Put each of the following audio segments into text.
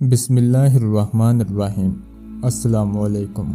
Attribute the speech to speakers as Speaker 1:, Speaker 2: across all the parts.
Speaker 1: بسم اللہ الرحمن الرحیم۔ السلام علیکم۔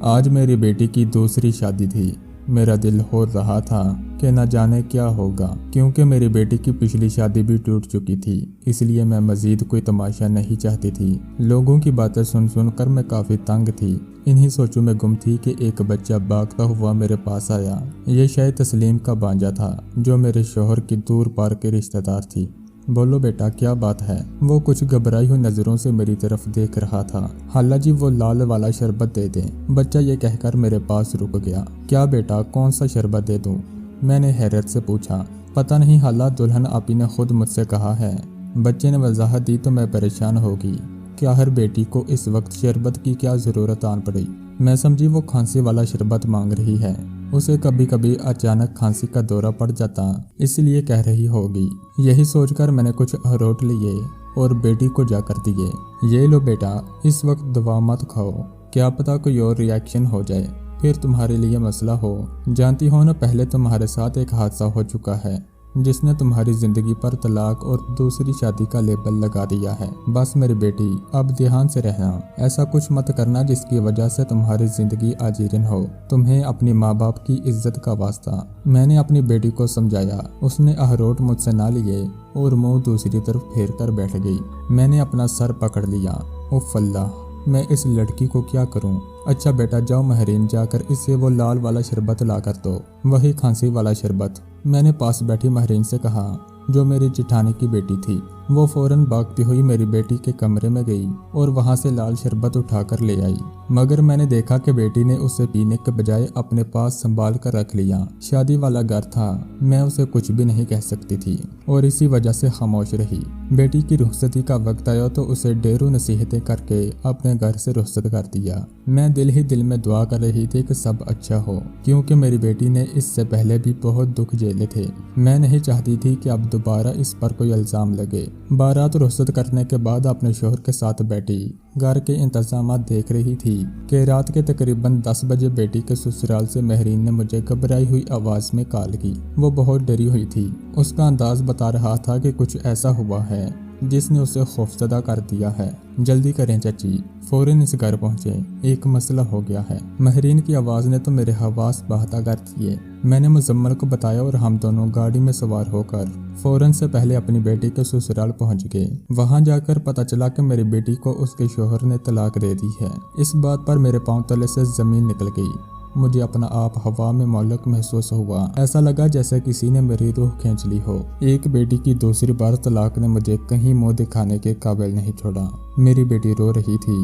Speaker 1: آج میری بیٹی کی دوسری شادی تھی۔ میرا دل ہو رہا تھا کہ نہ جانے کیا ہوگا، کیونکہ میری بیٹی کی پچھلی شادی بھی ٹوٹ چکی تھی، اس لیے میں مزید کوئی تماشا نہیں چاہتی تھی۔ لوگوں کی باتیں سن سن کر میں کافی تنگ تھی۔ انہی سوچوں میں گم تھی کہ ایک بچہ بھاگتا ہوا میرے پاس آیا۔ یہ شاید تسلیم کا بانجا تھا، جو میرے شوہر کی دور پار کے رشتہ دار تھی۔ بولو بیٹا، کیا بات ہے؟ وہ کچھ گھبرائی ہوئی نظروں سے میری طرف دیکھ رہا تھا۔ خالہ جی، وہ لال والا شربت دے دیں۔ بچہ یہ کہہ کر میرے پاس رک گیا۔ کیا بیٹا، کون سا شربت دے دوں؟ میں نے حیرت سے پوچھا۔ پتہ نہیں خالہ، دلہن آپی نے خود مجھ سے کہا ہے۔ بچے نے وضاحت دی تو میں پریشان ہوگی۔ کیا ہر بیٹی کو اس وقت شربت کی کیا ضرورت آن پڑی؟ میں سمجھی وہ کھانسی والا شربت مانگ رہی ہے۔ اسے کبھی کبھی اچانک کھانسی کا دورہ پڑ جاتا، اس لیے کہہ رہی ہوگی۔ یہی سوچ کر میں نے کچھ اخروٹ لیے اور بیٹی کو جا کر دیے۔ یہ لو بیٹا، اس وقت دوا مت کھاؤ، کیا پتا کوئی اور ریاکشن ہو جائے، پھر تمہارے لیے مسئلہ ہو۔ جانتی ہو نا، پہلے تمہارے ساتھ ایک حادثہ ہو چکا ہے جس نے تمہاری زندگی پر طلاق اور دوسری شادی کا لیبل لگا دیا ہے۔ بس میری بیٹی، اب دھیان سے رہنا، ایسا کچھ مت کرنا جس کی وجہ سے تمہاری زندگی آجیرن ہو۔ تمہیں اپنی ماں باپ کی عزت کا واسطہ۔ میں نے اپنی بیٹی کو سمجھایا۔ اس نے اخروٹ مجھ سے نہ لیے اور منہ دوسری طرف پھیر کر بیٹھ گئی۔ میں نے اپنا سر پکڑ لیا۔ اوف اللہ، میں اس لڑکی کو کیا کروں؟ اچھا بیٹا، جاؤ مہرین، جا کر اسے وہ لال والا شربت لا کر دو، وہی کھانسی والا شربت۔ میں نے پاس بیٹھی مہرین سے کہا، جو میری جٹھانی کی بیٹی تھی۔ وہ فوراً بھاگتی ہوئی میری بیٹی کے کمرے میں گئی اور وہاں سے لال شربت اٹھا کر لے آئی، مگر میں نے دیکھا کہ بیٹی نے اسے پینے کے بجائے اپنے پاس سنبھال کر رکھ لیا۔ شادی والا گھر تھا، میں اسے کچھ بھی نہیں کہہ سکتی تھی اور اسی وجہ سے خاموش رہی۔ بیٹی کی رخصتی کا وقت آیا تو اسے ڈھیروں نصیحتیں کر کے اپنے گھر سے رخصت کر دیا۔ میں دل ہی دل میں دعا کر رہی تھی کہ سب اچھا ہو، کیونکہ میری بیٹی نے اس سے پہلے بھی بہت دکھ جھیلے تھے۔ میں نہیں چاہتی تھی کہ اب دوبارہ اس پر کوئی الزام لگے۔ بارات رخصت کرنے کے بعد اپنے شوہر کے ساتھ بیٹھی گھر کے انتظامات دیکھ رہی تھی کہ رات کے تقریباً 10 بجے بیٹی کے سسرال سے مہرین نے مجھے گھبرائی ہوئی آواز میں کال کی۔ وہ بہت ڈری ہوئی تھی۔ اس کا انداز بتا رہا تھا کہ کچھ ایسا ہوا ہے جس نے اسے خوفزدہ کر دیا ہے۔ جلدی کریں چچی، فوراً اس گھر پہنچے، ایک مسئلہ ہو گیا ہے۔ مہرین کی آواز نے تو میرے حواس باہتا کر دیے۔ میں نے مزمل کو بتایا اور ہم دونوں گاڑی میں سوار ہو کر فوراً سے پہلے اپنی بیٹی کے سسرال پہنچ گئے۔ وہاں جا کر پتہ چلا کہ میری بیٹی کو اس کے شوہر نے طلاق دے دی ہے۔ اس بات پر میرے پاؤں تلے سے زمین نکل گئی۔ مجھے اپنا آپ ہوا میں معلق محسوس ہوا۔ ایسا لگا جیسے کسی نے میری روح کھینچ لی ہو۔ ایک بیٹی کی دوسری بار طلاق نے مجھے کہیں منہ دکھانے کے قابل نہیں چھوڑا۔ میری بیٹی رو رہی تھی،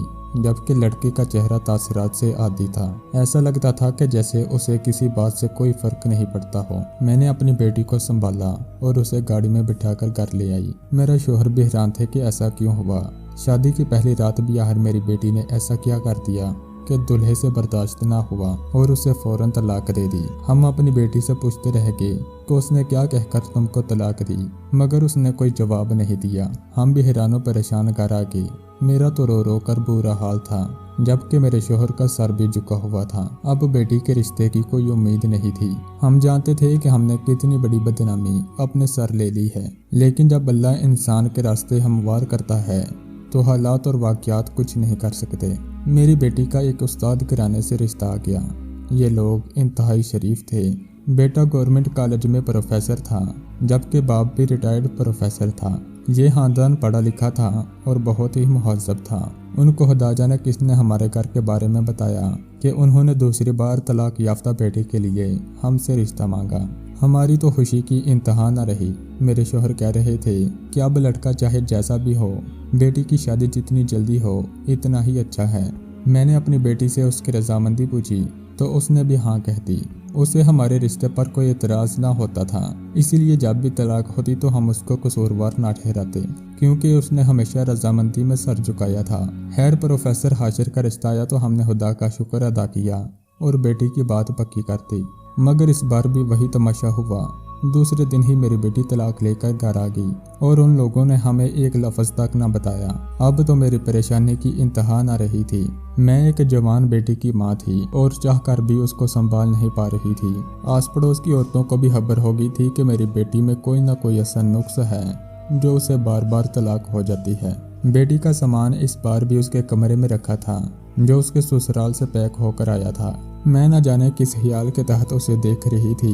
Speaker 1: جبکہ لڑکے کا چہرہ تاثرات سے عادی تھا۔ ایسا لگتا تھا کہ جیسے اسے کسی بات سے کوئی فرق نہیں پڑتا ہو۔ میں نے اپنی بیٹی کو سنبھالا اور اسے گاڑی میں بٹھا کر گھر لے آئی۔ میرا شوہر بھی حیران تھے کہ ایسا کیوں ہوا۔ شادی کی پہلی رات بھی آخر میری بیٹی نے ایسا کیا کر دیا کہ دلہے سے برداشت نہ ہوا اور اسے فوراً طلاق دے دی۔ ہم اپنی بیٹی سے پوچھتے رہ گئے کہ اس نے کیا کہہ کر تم کو طلاق دی، مگر اس نے کوئی جواب نہیں دیا۔ ہم بھی حیران و پریشان گھر آ گئے۔ میرا تو رو رو کر برا حال تھا، جبکہ میرے شوہر کا سر بھی جھکا ہوا تھا۔ اب بیٹی کے رشتے کی کوئی امید نہیں تھی۔ ہم جانتے تھے کہ ہم نے کتنی بڑی بدنامی اپنے سر لے لی ہے، لیکن جب اللہ انسان کے راستے ہموار کرتا ہے تو حالات اور واقعات کچھ نہیں کر سکتے۔ میری بیٹی کا ایک استاد گھرانے سے رشتہ آ گیا۔ یہ لوگ انتہائی شریف تھے۔ بیٹا گورنمنٹ کالج میں پروفیسر تھا، جبکہ باپ بھی ریٹائرڈ پروفیسر تھا۔ یہ خاندان پڑھا لکھا تھا اور بہت ہی مہذب تھا۔ ان کو خدا جانے کس نے ہمارے گھر کے بارے میں بتایا کہ انہوں نے دوسری بار طلاق یافتہ بیٹے کے لیے ہم سے رشتہ مانگا۔ ہماری تو خوشی کی انتہا نہ رہی۔ میرے شوہر کہہ رہے تھے کہ اب لڑکا چاہے جیسا بھی ہو، بیٹی کی شادی جتنی جلدی ہو اتنا ہی اچھا ہے۔ میں نے اپنی بیٹی سے اس کی رضامندی پوچھی تو اس نے بھی ہاں کہہ دی۔ اسے ہمارے رشتے پر کوئی اعتراض نہ ہوتا تھا، اسی لیے جب بھی طلاق ہوتی تو ہم اس کو قصوروار نہ ٹھہراتے، کیونکہ اس نے ہمیشہ رضامندی میں سر جھکایا تھا۔ خیر، پروفیسر حاشر کا رشتہ آیا تو ہم نے خدا کا شکر ادا کیا اور بیٹی کی بات پکی کر دی، مگر اس بار بھی وہی تماشا ہوا۔ دوسرے دن ہی میری بیٹی طلاق لے کر گھر آ گئی اور ان لوگوں نے ہمیں ایک لفظ تک نہ بتایا۔ اب تو میری پریشانی کی انتہا نہ رہی تھی۔ میں ایک جوان بیٹی کی ماں تھی اور چاہ کر بھی اس کو سنبھال نہیں پا رہی تھی۔ آس پڑوس کی عورتوں کو بھی خبر ہو گئی تھی کہ میری بیٹی میں کوئی نہ کوئی ایسا نقص ہے جو اسے بار بار طلاق ہو جاتی ہے۔ بیٹی کا سامان اس بار بھی اس کے کمرے میں رکھا تھا جو اس کے سسرال سے پیک ہو کر آیا تھا۔ میں نہ جانے کس خیال کے تحت اسے دیکھ رہی تھی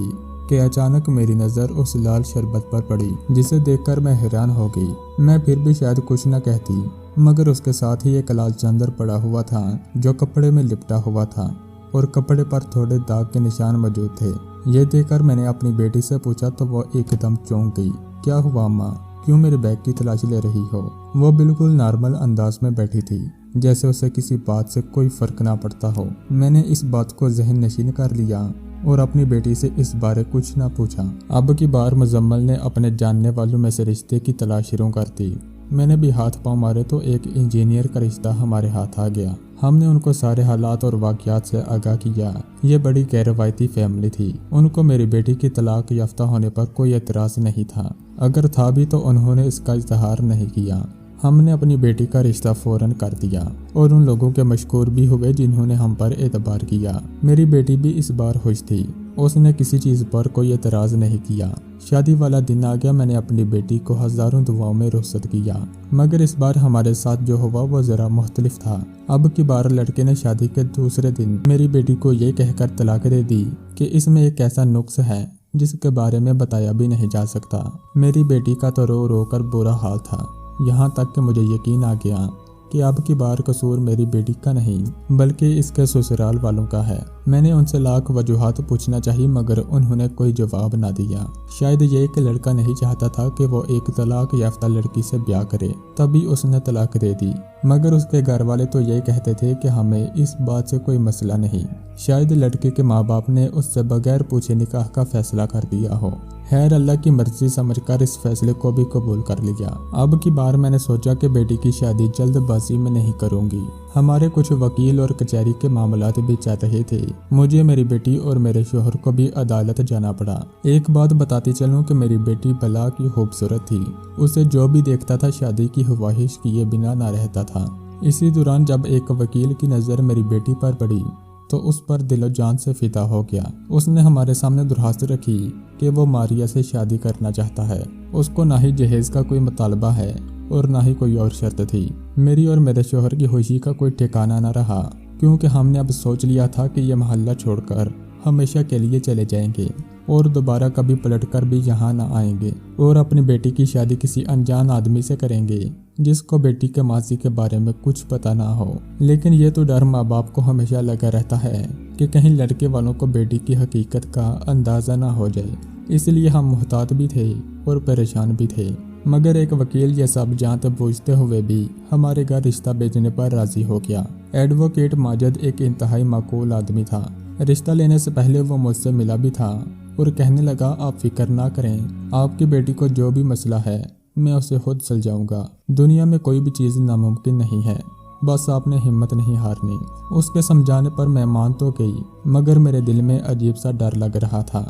Speaker 1: کہ اچانک میری نظر اس لال شربت پر پڑی جسے دیکھ کر میں حیران ہو گئی۔ میں پھر بھی شاید کچھ نہ کہتی، مگر اس کے ساتھ ہی ایک لال چندر پڑا ہوا تھا جو کپڑے میں لپٹا ہوا تھا اور کپڑے پر تھوڑے داغ کے نشان موجود تھے۔ یہ دیکھ کر میں نے اپنی بیٹی سے پوچھا تو وہ ایک دم چونک گئی۔ کیا ہوا اماں؟ کیوں میرے بیگ کی تلاش لے رہی ہو؟ وہ بالکل نارمل انداز میں بیٹھی تھی جیسے اسے کسی بات سے کوئی فرق نہ پڑتا ہو۔ میں نے اس بات کو ذہن نشین کر لیا اور اپنی بیٹی سے اس بارے کچھ نہ پوچھا۔ اب کی بار مزمل نے اپنے جاننے والوں میں سے رشتے کی تلاش شروع کر دی۔ میں نے بھی ہاتھ پاؤں مارے تو ایک انجینئر کا رشتہ ہمارے ہاتھ آ گیا۔ ہم نے ان کو سارے حالات اور واقعات سے آگاہ کیا۔ یہ بڑی غیر روایتی فیملی تھی۔ ان کو میری بیٹی کی طلاق یافتہ ہونے پر کوئی اعتراض نہیں تھا، اگر تھا بھی تو انہوں نے اس کا اظہار نہیں کیا۔ ہم نے اپنی بیٹی کا رشتہ فوراً کر دیا اور ان لوگوں کے مشکور بھی ہوئے جنہوں نے ہم پر اعتبار کیا۔ میری بیٹی بھی اس بار خوش تھی، اس نے کسی چیز پر کوئی اعتراض نہیں کیا۔ شادی والا دن آ گیا، میں نے اپنی بیٹی کو ہزاروں دعاؤں میں رخصت کیا، مگر اس بار ہمارے ساتھ جو ہوا وہ ذرا مختلف تھا۔ اب کی بار لڑکے نے شادی کے دوسرے دن میری بیٹی کو یہ کہہ کر طلاق دے دی کہ اس میں ایک ایسا نقص ہے جس کے بارے میں بتایا بھی نہیں جا سکتا۔ میری بیٹی کا تو رو رو کر برا حال تھا، یہاں تک کہ مجھے یقین آ گیا کہ اب کی بار قصور میری بیٹی کا نہیں بلکہ اس کے سسرال والوں کا ہے۔ میں نے ان سے لاکھ وجوہات پوچھنا چاہی مگر انہوں نے کوئی جواب نہ دیا۔ شاید یہ کہ لڑکا نہیں چاہتا تھا کہ وہ ایک طلاق یافتہ لڑکی سے بیاہ کرے، تبھی اس نے طلاق دے دی، مگر اس کے گھر والے تو یہ کہتے تھے کہ ہمیں اس بات سے کوئی مسئلہ نہیں۔ شاید لڑکے کے ماں باپ نے اس سے بغیر پوچھے نکاح کا فیصلہ کر دیا ہو۔ خیر، اللہ کی مرضی سمجھ کر اس فیصلے کو بھی قبول کر لیا۔ اب کی بار میں نے سوچا کہ بیٹی کی شادی جلد بازی میں نہیں کروں گی۔ ہمارے کچھ وکیل اور کچہری کے معاملات بھی چل رہے تھے۔ مجھے میری بیٹی اور میرے شوہر کو بھی عدالت جانا پڑا۔ ایک بات بتاتی چلوں کہ میری بیٹی بلا کی خوبصورت تھی، اسے جو بھی دیکھتا تھا شادی کی خواہش کیے بنا نہ رہتا تھا۔ اسی دوران جب ایک وکیل کی نظر میری بیٹی پر پڑی تو اس پر دل و جان سے فدا ہو گیا۔ اس نے ہمارے سامنے درخواست رکھی کہ وہ ماریا سے شادی کرنا چاہتا ہے۔ اس کو نہ ہی جہیز کا کوئی مطالبہ ہے اور نہ ہی کوئی اور شرط تھی۔ میری اور میرے شوہر کی خوشی کا کوئی ٹھکانہ نہ رہا، کیونکہ ہم نے اب سوچ لیا تھا کہ یہ محلہ چھوڑ کر ہمیشہ کے لیے چلے جائیں گے اور دوبارہ کبھی پلٹ کر بھی یہاں نہ آئیں گے، اور اپنی بیٹی کی شادی کسی انجان آدمی سے کریں گے جس کو بیٹی کے ماضی کے بارے میں کچھ پتہ نہ ہو۔ لیکن یہ تو ڈر ماں باپ کو ہمیشہ لگا رہتا ہے کہ کہیں لڑکے والوں کو بیٹی کی حقیقت کا اندازہ نہ ہو جائے، اس لیے ہم محتاط بھی تھے اور پریشان بھی تھے۔ مگر ایک وکیل یہ سب جانتے بوجھتے ہوئے بھی ہمارے گھر رشتہ بھیجنے پر راضی ہو گیا۔ ایڈوکیٹ ماجد ایک انتہائی معقول آدمی تھا۔ رشتہ لینے سے پہلے وہ مجھ سے ملا بھی تھا اور کہنے لگا، آپ فکر نہ کریں، آپ کی بیٹی کو جو بھی مسئلہ ہے میں اسے خود سلجھاؤں گا۔ دنیا میں کوئی بھی چیز ناممکن نہیں ہے، بس آپ نے ہمت نہیں ہارنی۔ اس کے سمجھانے پر میں مان تو گئی، مگر میرے دل میں عجیب سا ڈر لگ رہا تھا۔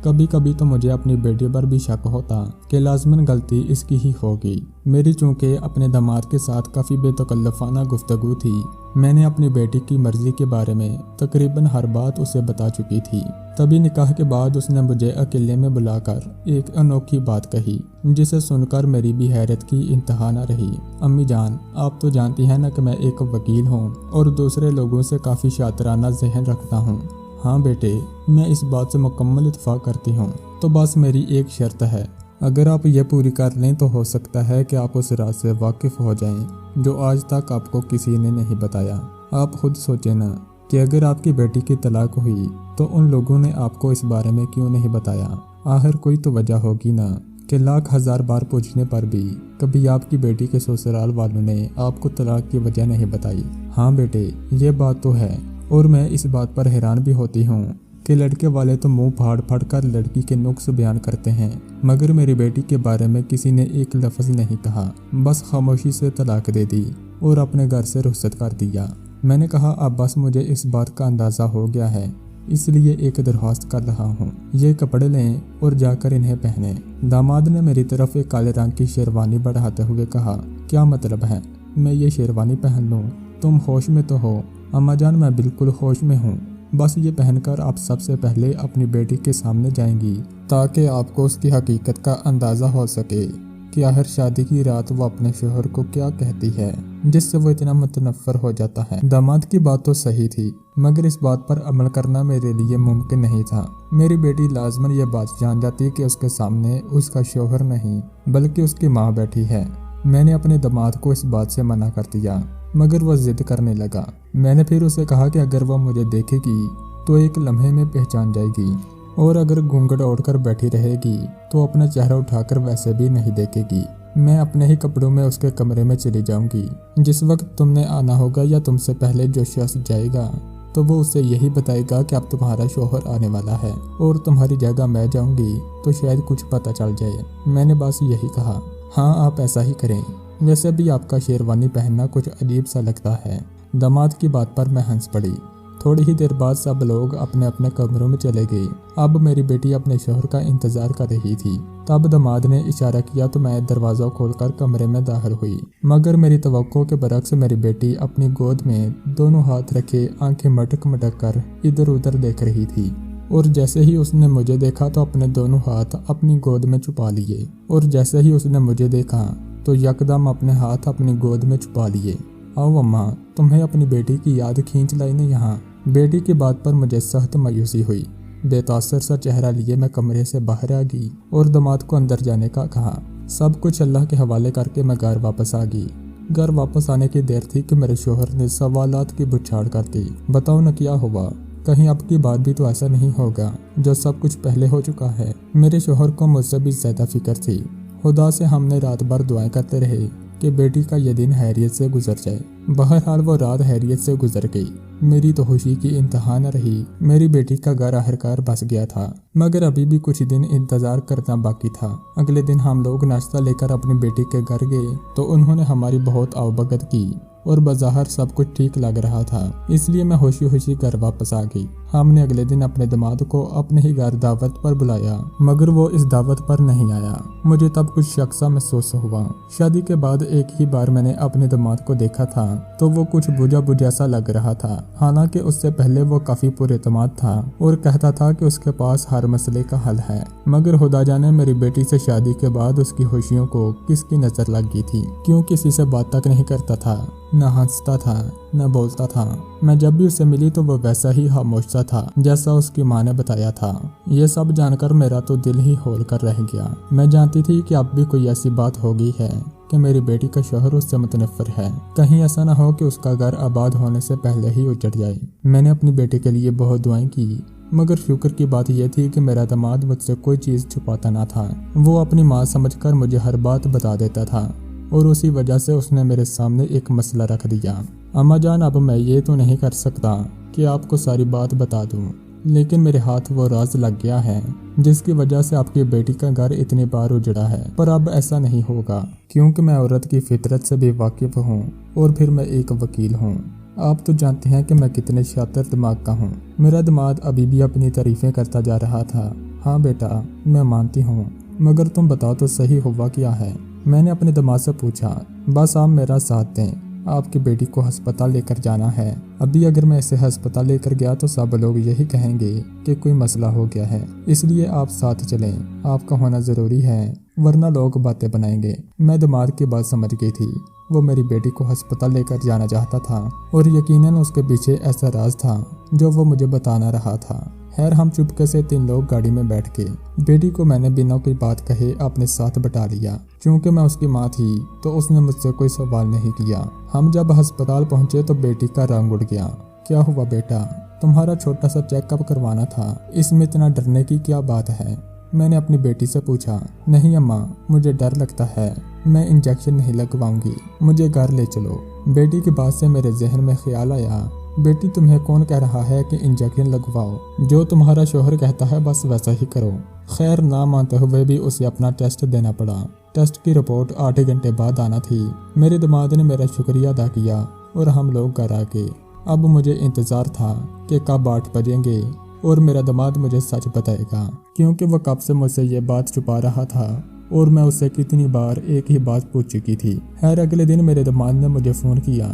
Speaker 1: کبھی کبھی تو مجھے اپنی بیٹی پر بھی شک ہوتا کہ لازماً غلطی اس کی ہی ہوگی۔ میری چونکہ اپنے داماد کے ساتھ کافی بے تکلفانہ گفتگو تھی، میں نے اپنی بیٹی کی مرضی کے بارے میں تقریباً ہر بات اسے بتا چکی تھی۔ تبھی نکاح کے بعد اس نے مجھے اکیلے میں بلا کر ایک انوکھی بات کہی جسے سن کر میری بھی حیرت کی انتہا نہ رہی۔ امی جان، آپ تو جانتی ہیں نا کہ میں ایک وکیل ہوں اور دوسرے لوگوں سے کافی شاطرانہ ذہن رکھتا ہوں۔ ہاں بیٹے، میں اس بات سے مکمل اتفاق کرتی ہوں، تو بس میری ایک شرط ہے، اگر آپ یہ پوری کر لیں تو ہو سکتا ہے کہ آپ اس راز سے واقف ہو جائیں جو آج تک آپ کو کسی نے نہیں بتایا۔ آپ خود سوچیں نا کہ اگر آپ کی بیٹی کی طلاق ہوئی تو ان لوگوں نے آپ کو اس بارے میں کیوں نہیں بتایا؟ آخر کوئی تو وجہ ہوگی نا کہ لاکھ ہزار بار پوچھنے پر بھی کبھی آپ کی بیٹی کے سسرال والوں نے آپ کو طلاق کی وجہ نہیں بتائی۔ ہاں بیٹے، یہ بات تو ہے، اور میں اس بات پر حیران بھی ہوتی ہوں کہ لڑکے والے تو منہ پھاڑ پھاڑ کر لڑکی کے نقص بیان کرتے ہیں، مگر میری بیٹی کے بارے میں کسی نے ایک لفظ نہیں کہا، بس خاموشی سے طلاق دے دی اور اپنے گھر سے رخصت کر دیا۔ میں نے کہا، اب بس مجھے اس بات کا اندازہ ہو گیا ہے، اس لیے ایک درخواست کر رہا ہوں، یہ کپڑے لیں اور جا کر انہیں پہنیں۔ داماد نے میری طرف ایک کالے رنگ کی شیروانی بڑھاتے ہوئے کہا، کیا مطلب ہے؟ میں یہ شیروانی پہن لوں؟ تم ہوش میں تو ہو؟ اماں جان، میں بالکل ہوش میں ہوں، بس یہ پہن کر آپ سب سے پہلے اپنی بیٹی کے سامنے جائیں گی تاکہ آپ کو اس کی حقیقت کا اندازہ ہو سکے کہ آخر شادی کی رات وہ اپنے شوہر کو کیا کہتی ہے جس سے وہ اتنا متنفر ہو جاتا ہے۔ داماد کی بات تو صحیح تھی، مگر اس بات پر عمل کرنا میرے لیے ممکن نہیں تھا۔ میری بیٹی لازماً یہ بات جان جاتی کہ اس کے سامنے اس کا شوہر نہیں بلکہ اس کی ماں بیٹھی ہے۔ میں نے اپنے داماد کو اس بات سے منع کر دیا، مگر وہ ضد کرنے لگا۔ میں نے پھر اسے کہا کہ اگر وہ مجھے دیکھے گی تو ایک لمحے میں پہچان جائے گی، اور اگر گھونگھٹ اوڑھ کر بیٹھی رہے گی تو اپنا چہرہ اٹھا کر ویسے بھی نہیں دیکھے گی۔ میں اپنے ہی کپڑوں میں اس کے کمرے میں چلی جاؤں گی۔ جس وقت تم نے آنا ہوگا یا تم سے پہلے جو شخص جائے گا تو وہ اسے یہی بتائے گا کہ اب تمہارا شوہر آنے والا ہے، اور تمہاری جگہ میں جاؤں گی تو شاید کچھ پتہ چل جائے۔ میں نے بس یہی کہا، ہاں آپ ایسا ہی کریں، ویسے بھی آپ کا شیروانی پہننا کچھ عجیب سا لگتا ہے۔ داماد کی بات پر میں ہنس پڑی۔ تھوڑی ہی دیر بعد سب لوگ اپنے اپنے کمروں میں چلے گئے۔ اب میری بیٹی اپنے شوہر کا انتظار کر رہی تھی۔ تب داماد نے اشارہ کیا تو میں دروازہ کھول کر کمرے میں داخل ہوئی، مگر میری توقع کے برعکس میری بیٹی اپنی گود میں دونوں ہاتھ رکھے آنکھیں مٹک مٹک کر ادھر ادھر دیکھ رہی تھی، اور جیسے ہی اس نے مجھے دیکھا تو اپنے دونوں ہاتھ اپنی گود میں چھپا لیے، اور جیسے ہی اس نے مجھے دیکھا تو یکدم اپنے ہاتھ اپنی گود میں چھپا لیے۔ آؤ اماں، تمہیں اپنی بیٹی کی یاد کھینچ لائی نے یہاں۔ بیٹی کی بات پر مجھے سخت مایوسی ہوئی۔ بے تاثر سا چہرہ لیے میں کمرے سے باہر آ گئی اور داماد کو اندر جانے کا کہا۔ سب کچھ اللہ کے حوالے کر کے میں گھر واپس آ گئی۔ گھر واپس آنے کی دیر تھی کہ میرے شوہر نے سوالات کی بچھاڑ کر دی۔ بتاؤ نہ کیا ہوا؟ کہیں اب کی بات بھی تو ایسا نہیں ہوگا جو سب کچھ پہلے ہو چکا ہے۔ میرے شوہر کو مجھ سے بھی زیادہ فکر تھی۔ خدا سے ہم نے رات بھر دعائیں کرتے رہے کہ بیٹی کا یہ دن خیریت سے گزر جائے۔ بہرحال وہ رات خیریت سے گزر گئی۔ میری تو خوشی کی انتہا نہ رہی۔ میری بیٹی کا گھر آخرکار بس گیا تھا، مگر ابھی بھی کچھ دن انتظار کرنا باقی تھا۔ اگلے دن ہم لوگ ناشتہ لے کر اپنی بیٹی کے گھر گئے تو انہوں نے ہماری بہت آؤبگت کی، اور بظاہر سب کچھ ٹھیک لگ رہا تھا، اس لیے میں خوشی خوشی گھر واپس آ گئی۔ ہم نے اگلے دن اپنے داماد کو اپنے ہی گھر دعوت پر بلایا، مگر وہ اس دعوت پر نہیں آیا۔ مجھے تب کچھ شک سا محسوس ہوا۔ شادی کے بعد ایک ہی بار میں نے اپنے داماد کو دیکھا تھا تو وہ کچھ بجھا بجھا سا لگ رہا تھا، حالانکہ اس سے پہلے وہ کافی پراعتماد تھا اور کہتا تھا کہ اس کے پاس ہر مسئلے کا حل ہے۔ مگر خدا جانے میری بیٹی سے شادی کے بعد اس کی خوشیوں کو کس کی نظر لگ گئی تھی، کیوں کسی سے بات تک نہیں کرتا تھا، نہ ہنستا تھا نہ بولتا تھا۔ میں جب بھی اسے ملی تو وہ ویسا ہی خاموش سا تھا جیسا اس کی ماں نے بتایا تھا۔ یہ سب جان کر میرا تو دل ہی ہول کر رہ گیا۔ میں جانتی تھی کہ اب بھی کوئی ایسی بات ہو گئی ہے کہ میری بیٹی کا شوہر اس سے متنفر ہے، کہیں ایسا نہ ہو کہ اس کا گھر آباد ہونے سے پہلے ہی اجڑ جائے۔ میں نے اپنی بیٹی کے لیے بہت دعائیں کی، مگر شکر کی بات یہ تھی کہ میرا داماد مجھ سے کوئی چیز چھپاتا نہ تھا۔ وہ اپنی ماں سمجھ کر مجھے ہر بات بتا دیتا تھا، اور اسی وجہ سے اس نے میرے سامنے ایک مسئلہ رکھ دیا۔ اماں جان، اب میں یہ تو نہیں کر سکتا کہ آپ کو ساری بات بتا دوں، لیکن میرے ہاتھ وہ راز لگ گیا ہے جس کی وجہ سے آپ کی بیٹی کا گھر اتنی بار اجڑا ہے۔ پر اب ایسا نہیں ہوگا، کیونکہ میں عورت کی فطرت سے بھی واقف ہوں، اور پھر میں ایک وکیل ہوں۔ آپ تو جانتے ہیں کہ میں کتنے شاطر دماغ کا ہوں۔ میرا دماغ ابھی بھی اپنی تعریفیں کرتا جا رہا تھا۔ ہاں بیٹا، میں مانتی ہوں، مگر تم بتاؤ تو صحیح ہوا کیا ہے؟ میں نے اپنے دماغ سے پوچھا۔ بس آپ میرا ساتھ دیں، آپ کی بیٹی کو ہسپتال لے کر جانا ہے۔ ابھی اگر میں اسے ہسپتال لے کر گیا تو سب لوگ یہی کہیں گے کہ کوئی مسئلہ ہو گیا ہے، اس لیے آپ ساتھ چلیں، آپ کا ہونا ضروری ہے، ورنہ لوگ باتیں بنائیں گے۔ میں دماغ کی بات سمجھ گئی تھی۔ وہ میری بیٹی کو ہسپتال لے کر جانا چاہتا تھا، اور یقیناً اس کے پیچھے ایسا راز تھا جو وہ مجھے بتا نہ رہا تھا۔ خیر، ہم چپکے سے 3 لوگ گاڑی میں بیٹھ کے بیٹی کو میں نے بنا کوئی بات کہے اپنے ساتھ بٹا لیا۔ چونکہ میں اس کی ماں تھی تو اس نے مجھ سے کوئی سوال نہیں کیا۔ ہم جب ہسپتال پہنچے تو بیٹی کا رنگ اڑ گیا۔ کیا ہوا بیٹا؟ تمہارا چھوٹا سا چیک اپ کروانا تھا، اس میں اتنا ڈرنے کی کیا بات ہے؟ میں نے اپنی بیٹی سے پوچھا۔ نہیں اماں، مجھے ڈر لگتا ہے، میں انجیکشن نہیں لگواؤں گی، مجھے گھر لے چلو۔ بیٹی کی بات سے میرے ذہن میں خیال آیا، بیٹی تمہیں کون کہہ رہا ہے کہ انجیکشن لگواؤ؟ جو تمہارا شوہر کہتا ہے بس ویسا ہی کرو۔ خیر، نہ مانتے ہوئے بھی اسے اپنا ٹیسٹ دینا پڑا۔ ٹیسٹ کی رپورٹ 8 گھنٹے بعد آنا تھی۔ میرے داماد نے میرا شکریہ ادا کیا اور ہم لوگ گھر آ گئے۔ اب مجھے انتظار تھا کہ کب 8 بجیں گے اور میرا داماد مجھے سچ بتائے گا، کیونکہ وہ کب سے مجھ سے یہ بات چھپا رہا تھا اور میں اس سے کتنی بار ایک ہی بات پوچھ چکی تھی۔ خیر، اگلے دن میرے داماد نے مجھے فون کیا